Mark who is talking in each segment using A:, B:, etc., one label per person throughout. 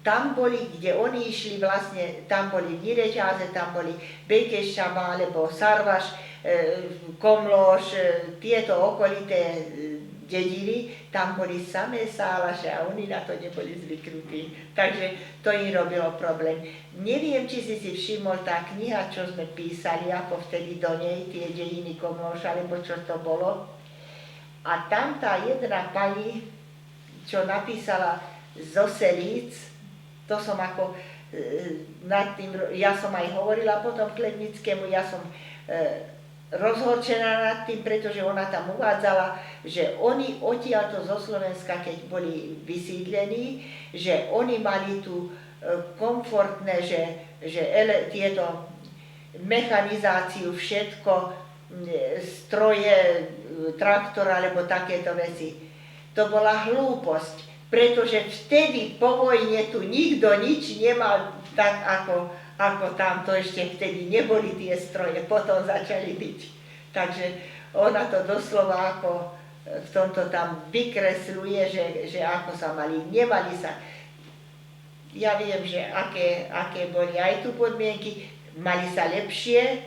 A: tam boli, kde oni išli vlastne, tam boli Nyíregyháza, tam boli Békéscsaba, alebo Szarvas, Komlós, tieto okolité dediny, tam boli samé sálaše a oni na to neboli zvyknutí. Takže to im robilo problém. Neviem, či si všimol tá kniha, čo sme písali, ako vtedy do nej, tie dejiny Komlóša, alebo čo to bolo. A tam tá jedna pani, čo napísala zo Selíc, to som ako nad tým, ja som aj hovorila potom Klednickému, ja som rozhorčená nad tým, pretože ona tam uvádzala, že oni odtiaľto zo Slovenska, keď boli vysídlení, že oni mali tu komfortné, že tieto mechanizáciu, všetko, stroje, traktor alebo takéto veci. To bola hlúposť. Pretože vtedy po vojne tu nikto nič nemal tak ako tam, to ešte vtedy neboli tie stroje, potom začali byť. Takže ona to doslova ako v tomto tam vykresľuje, že ako sa nemali sa. Ja viem, že aké boli aj tu podmienky, mali sa lepšie,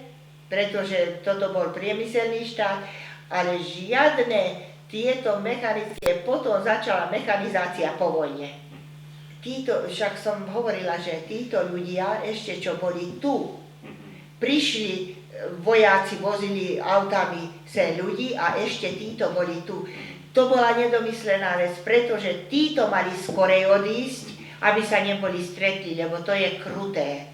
A: pretože toto bol priemyselný štát, ale žiadne tieto mechanické, potom začala mechanizácia po vojne. Však som hovorila, že títo ľudia, ešte čo boli tu, prišli, vojaci vozili autami sem ľudí a ešte títo boli tu. To bola nedomyslená vec, pretože títo mali skorej odísť, aby sa neboli stretli, lebo to je kruté.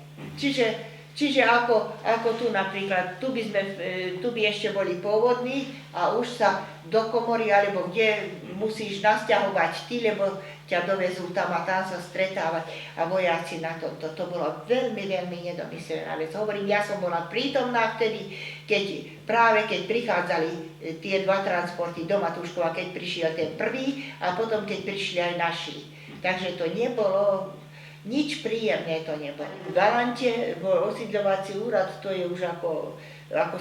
A: Čiže ako tu napríklad, tu by ešte boli pôvodní a už sa do komory, alebo kde musíš nasťahovať ty, lebo ťa dovezú tam a tam sa stretávať a vojaci na tomto. To bolo veľmi, veľmi nedomyslená vec. Hovorím, ja som bola prítomná vtedy, keď prichádzali tie dva transporty do Matúškova, keď prišiel ten prvý a potom keď prišli aj naši. Takže to nebolo... Nič príjemné to nebolo. V Galante bol osídľovací úrad, to je už ako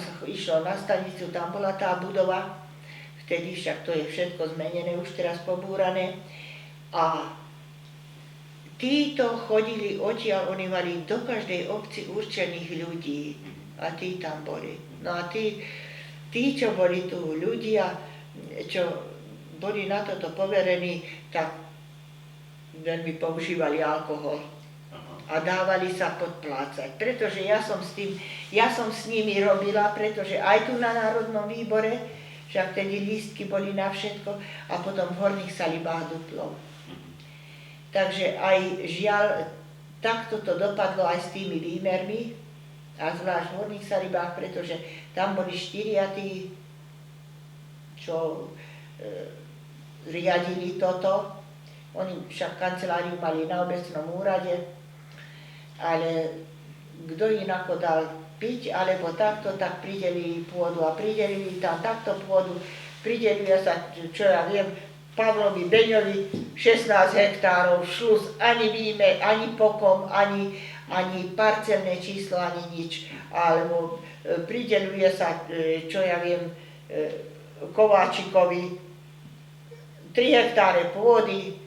A: sa išlo na stanicu, tam bola tá budova, vtedy však to je všetko zmenené, už teraz pobúrané. A títo chodili odtiaľ, oni mali do každej obci určených ľudí a tí tam boli. No a tí, čo boli tu ľudia, čo boli na toto poverení, tak veľmi používali alkohol a dávali sa podplácať. Pretože ja som s nimi robila, pretože aj tu na Národnom výbore, však tedy lístky boli na všetko a potom v Horných Salibách Dutlov. Takže aj žiaľ, takto to dopadlo aj s tými výmermi a zvlášť v Horných Salibách, pretože tam boli 4 tí, čo riadili toto. Oni však kanceláriu mali na obecnom úrade, ale kto inako dal piť, alebo takto, tak pridelili pôdu a pridelili tam takto pôdu, prideluje sa, čo ja viem, Pavlovi Beňovi 16 hektárov, šluz, ani výmer, ani pokom, ani parcelné číslo, ani nič. Alebo prideluje sa, čo ja viem, Kováčikovi 3 hektáre pôdy,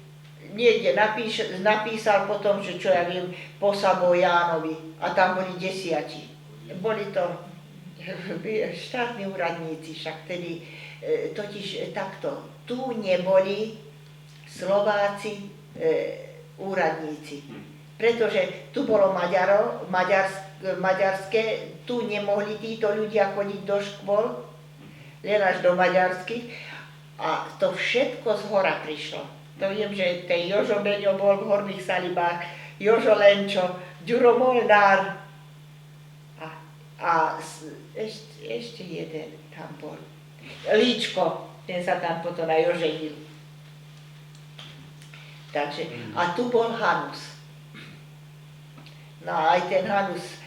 A: niekde napísal potom, že čo ja viem, Posabo Jánovi a tam boli 10. Boli to štátni úradníci, však tedy totiž takto. Tu neboli Slováci úradníci, pretože tu bolo maďarské, tu nemohli títo ľudia chodiť do škôl, len až do maďarských a to všetko z hora prišlo. To viem, že ten Jožo Beňo bol v Horných Salibách, Jožo Lenčo, Ďuro Molnár a ešte jeden tam bol. Líčko, ten sa tam potom aj oženil. Takže, a tu bol Hanus. No a aj ten Hanus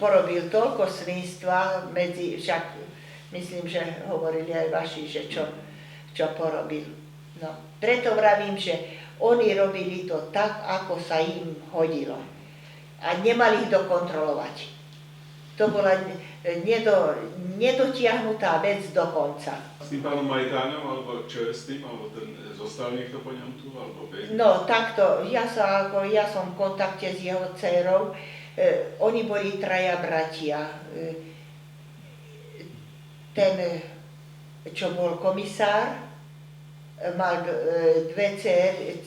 A: porobil toľko svinstva, však myslím, že hovorili aj vaši, že čo porobil. No, preto vravím, že oni robili to tak, ako sa im hodilo. A nemali ich dokontrolovať. To bola nedotiahnutá vec do konca.
B: S tým pánom Majtáňom, alebo čo je s tým, alebo ten zostal niekto po ňom tu, alebo vie?
A: No takto, ja som v kontakte s jeho dcérou, oni boli traja bratia. Ten, čo bol komisár, mal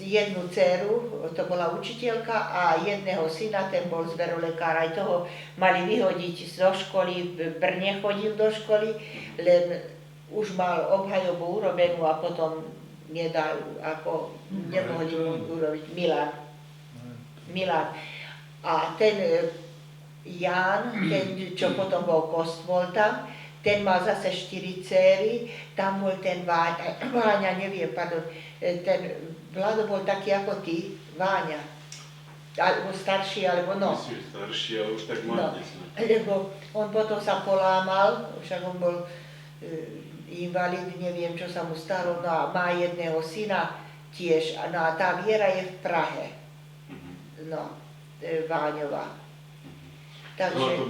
A: jednu dceru, to bola učiteľka, a jedného syna, ten bol zverolekár. Aj toho mali vyhodiť zo školy, v Brne chodil do školy, len už mal obhajobu urobenú a potom nedal, ako nemohli mu urobiť Milan. A ten Ján, ten, čo potom bol Kostvoľ tam, ten mal zase 4 céry, tam bol ten Váňa, neviem, pardon, ten Vlado bol taký ako ty, Váňa, alebo starší, alebo no.
B: Myslím, starší, ale už tak mladý.
A: No, lebo on potom sa polámal, však on bol invalid, neviem, čo sa mu stalo, no a má jedného syna tiež, no a tá Viera je v Prahe, no, Váňová. Takže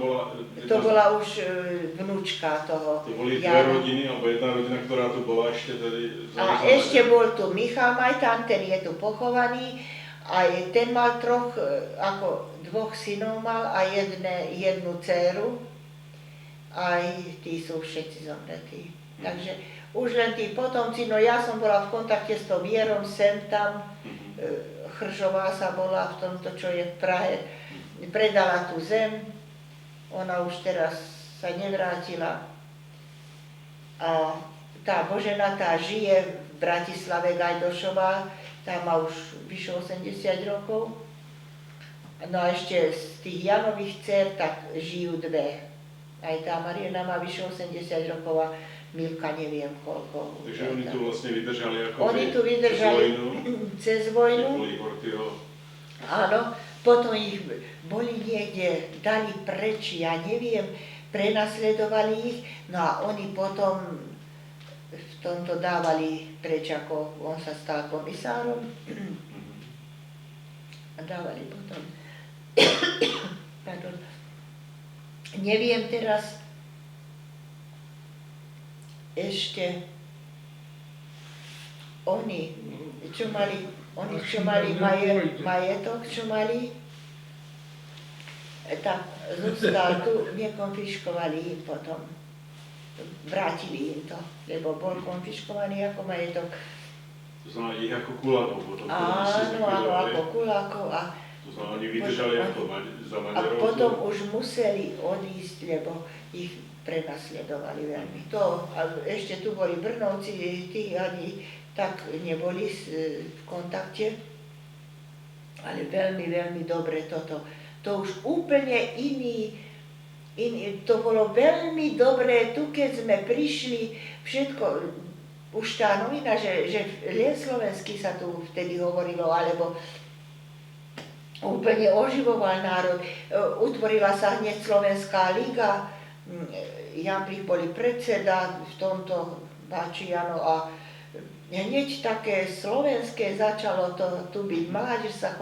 A: to bola už vnúčka toho.
B: To boli
A: Jana.
B: dve rodiny, alebo jedna rodina, ktorá tu bola ešte tedy.
A: A ešte bol tu Michal Majtán, ten je tu pochovaný. A ten mal dvoch synov mal a jednu dceru. Aj tí sú všetci zomretí. Takže už len tí potomci, no ja som bola v kontakte s tou Vierom, sem tam. Chržová sa bola v tomto, čo je v Prahe. Predala tú zem, ona už teraz sa nevrátila. A tá Božena, tá žije v Bratislave, Gajdošová, tá má už vyše 80 rokov. No a ešte z tých Janových dcer tak žijú dve. Aj tá Mariana má vyše 80 rokov a Milka neviem koľko.
B: Takže oni tu vlastne vydržali ako
A: oni tu vydržali cez vojnu. Áno. Potom ich boli niekde, dali preč, ja neviem, prenasledovali ich, no a oni potom v tomto dávali preč, ako on sa stal komisárom. A dávali potom, pardon, neviem teraz ešte, oni, čo mali majetok, čo mali, tak zostal tu, nekonfiškovali im potom, vrátili im to, lebo bol konfiškovaný ako majetok.
B: To znamená ich ako kulákov potom.
A: Áno, ako kulákov a
B: to znamená, oni vydržali ako za Maďarov.
A: A potom už museli odísť, lebo ich prenasledovali veľmi. To, a ešte tu boli Brnovci, tí ani tak neboli v kontakte, ale veľmi, veľmi dobre toto. To už úplne iný, to bolo veľmi dobré, tu keď sme prišli, všetko, už tá novina, že len slovenský sa tu vtedy hovorilo, alebo úplne oživoval národ, utvorila sa hneď Slovenská liga, Jan Plich boli predseda v tomto Bačiano a hneď také slovenské začalo to tu byť, mládež sa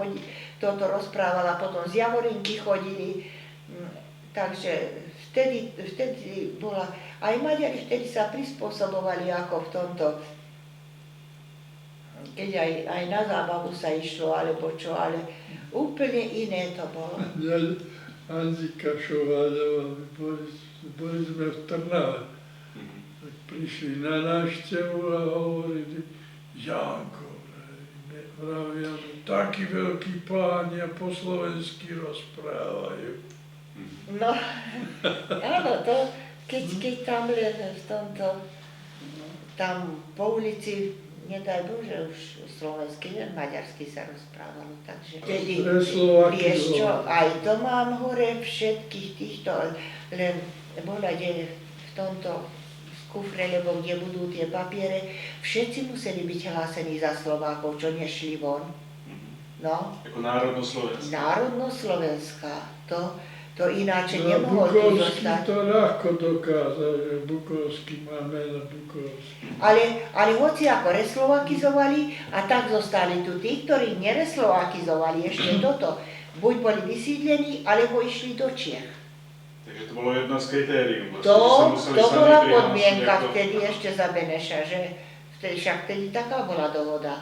A: toto rozprávala, potom z Javorinky chodili, takže vtedy bola, aj Maďari vtedy sa prispôsobovali ako v tomto, keď aj na zábavu sa išlo, alebo čo, ale úplne iné to bolo.
C: Anzika Šováľová, boli sme v Trnave. Tak prišli na návštevu a hovorili, Janko, vravia, takí veľkí páni a po slovensky rozprávajú.
A: No, áno, to, keď tam len v tomto, tam po ulici, nedaj Bože, už slovensky, len maďarsky sa rozprávalo, takže vtedy, vieš čo, aj to mám hore všetkých týchto, len bola v tomto kufre, lebo kde budú tie papiere, všetci museli byť hlásení za Slovákov, čo nešli von. No.
B: Ako národnoslovenská.
A: Národnoslovenská, to ináč nemohol tu
C: Bukovský
A: zostať.
C: to ľahko dokázal, že Bukovský má meno Bukovský.
A: Ale hoci ako reslovakizovali, a tak zostali tu tí, ktorí nereslovakizovali ešte toto. Buď boli vysídlení, alebo išli do Čiech.
B: Takže to bolo jedno z kritérium. Vlastne,
A: To,
B: že sa museli
A: to
B: sami
A: bola
B: prihlásiť
A: podmienka
B: ako-
A: vtedy ešte za Beneša, že však vtedy taká bola dohoda.